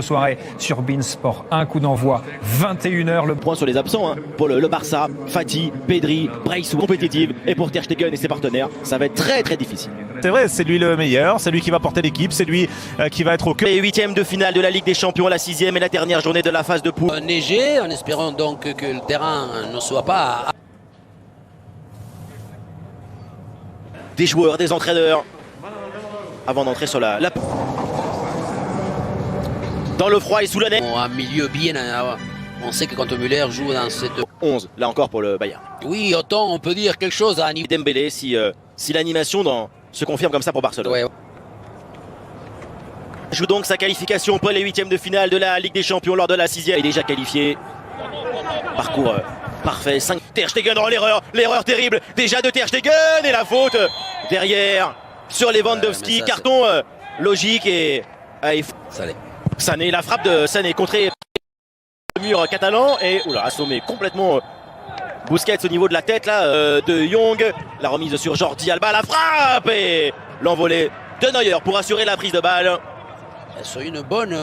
votre soirée sur Beansport. Un coup d'envoi, 21h. Le point sur les absents pour le Barça, Fati, Pedri, Braithwaite compétitive, et pour Ter Stegen et ses partenaires, ça va être très très difficile. C'est vrai, c'est lui le meilleur, c'est lui qui va porter l'équipe, c'est lui qui va être au cœur. Les huitièmes de finale de la Ligue des Champions, la 6e et la dernière journée de la phase de poule. Neiger, en espérant donc que le terrain ne soit pas... Des joueurs, des entraîneurs, avant d'entrer sur la... Dans le froid et sous la neige. Un milieu bien... On sait que quand Müller joue dans cette... 11, là encore pour le Bayern. Oui, autant on peut dire quelque chose à un niveau... Dembélé, si l'animation se confirme comme ça pour Barcelone. Ouais. Joue donc sa qualification pour les huitièmes de finale de la Ligue des Champions lors de la 6e. Il est déjà qualifié. Parcours parfait. 5. Ter Stegen, oh, l'erreur terrible déjà de Ter Stegen et la faute derrière sur Lewandowski. Carton logique et Sané, la frappe de Sané contrée le mur catalan et assommé complètement Busquets au niveau de la tête là de Jong. La remise sur Jordi Alba, la frappe et l'envolée de Neuer pour assurer la prise de balle. Sur une bonne...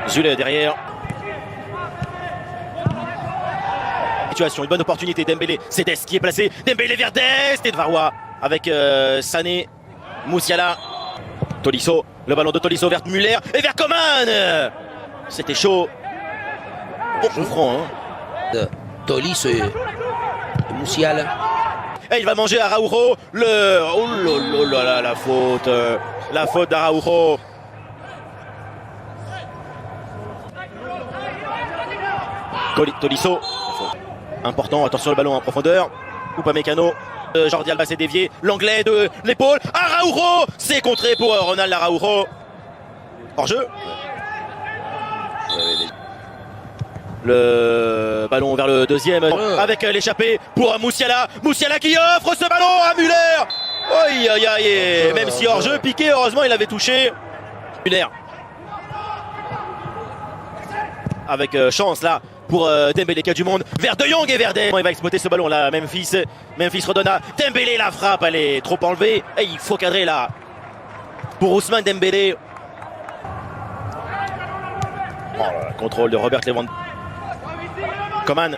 Zule derrière. Situation, une bonne opportunité. Dembélé, c'est Dest qui est placé. Dembélé vers Dest et Varwa avec Sané, Musiala, Tolisso. Le ballon de Tolisso vers Müller et vers Coman. C'était chaud. Bon coup franc. Tolisso et Musiala. Et il va manger Araujo. Oh là là, la faute. La faute d'Araujo. Tolisso. Important, attention le ballon en profondeur. Upamecano. Jordi Alba s'est dévié. L'anglais de l'épaule. Araujo. C'est contré pour Ronald Araujo. Hors jeu. Le ballon vers le deuxième avec l'échappée pour Musiala. Musiala qui offre ce ballon à Müller. Aïe aïe aïe. Même si hors jeu, Piqué, heureusement il avait touché. Müller. Avec chance là pour Dembélé qui a du monde vers De Jong et vers Dembélé. Il va exploiter ce ballon là. Memphis redonne à Dembélé. La frappe, elle est trop enlevée. Et il faut cadrer là pour Ousmane Dembélé. Oh, contrôle de Robert Lewandowski. Coman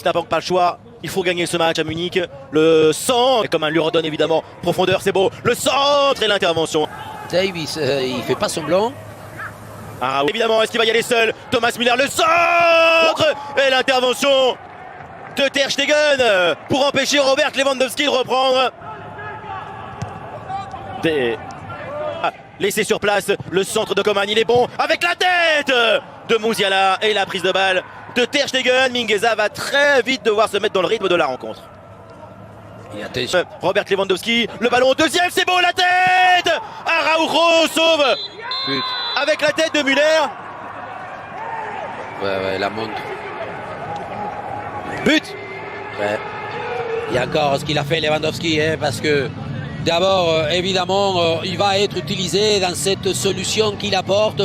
n'a pas le choix, il faut gagner ce match à Munich. Le centre, et Coman lui redonne évidemment profondeur, c'est beau. Le centre et l'intervention. Davis, il fait pas semblant. Évidemment, est-ce qu'il va y aller seul? Thomas Müller, le centre et l'intervention de Ter Stegen pour empêcher Robert Lewandowski de reprendre. Laissé sur place, le centre de Coman, il est bon avec la tête de Musiala et la prise de balle de Ter Stegen. Mingueza va très vite devoir se mettre dans le rythme de la rencontre. Robert Lewandowski, le ballon au deuxième, c'est beau, la tête. Araujo sauve avec la tête de Müller. Ouais, la montre. But. Ouais. Il y a encore ce qu'il a fait Lewandowski, parce que d'abord, évidemment, il va être utilisé dans cette solution qu'il apporte.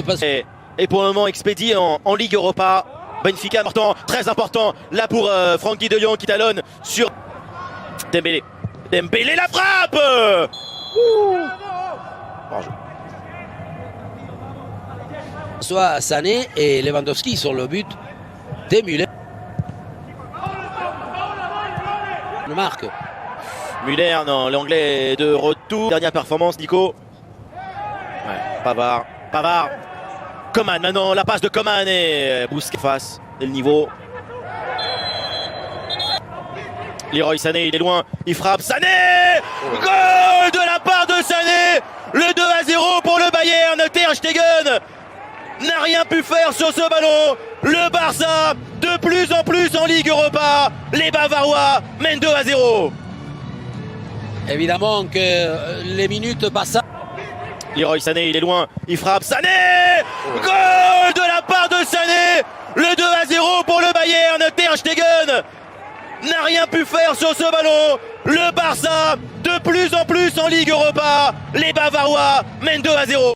Et pour le moment expédié en Ligue Europa. Benfica important, très important. Là pour Frenkie de Jong qui talonne sur Dembélé. Dembélé, la frappe. Soit Sané et Lewandowski sur le but de Müller. Le marque. Müller, non, l'anglais de retour. Dernière performance, Nico. Ouais, Pavard. Coman, maintenant la passe de Coman et Busquets face et le niveau. Leroy Sané, il est loin, il frappe. Sané. Goal de la part de Sané. Le 2-0 pour le Bayern. Ter Stegen n'a rien pu faire sur ce ballon. Le Barça, de plus en plus en Ligue Europa. Les Bavarois mènent 2-0. Évidemment que les minutes passent. Leroy Sané, il est loin, il frappe. Sané. Goal de la part de Sané. Le 2-0 pour le Bayern. Ter Stegen n'a rien pu faire sur ce ballon. Le Barça, de plus en plus en Ligue Europa. Les Bavarois mènent 2-0.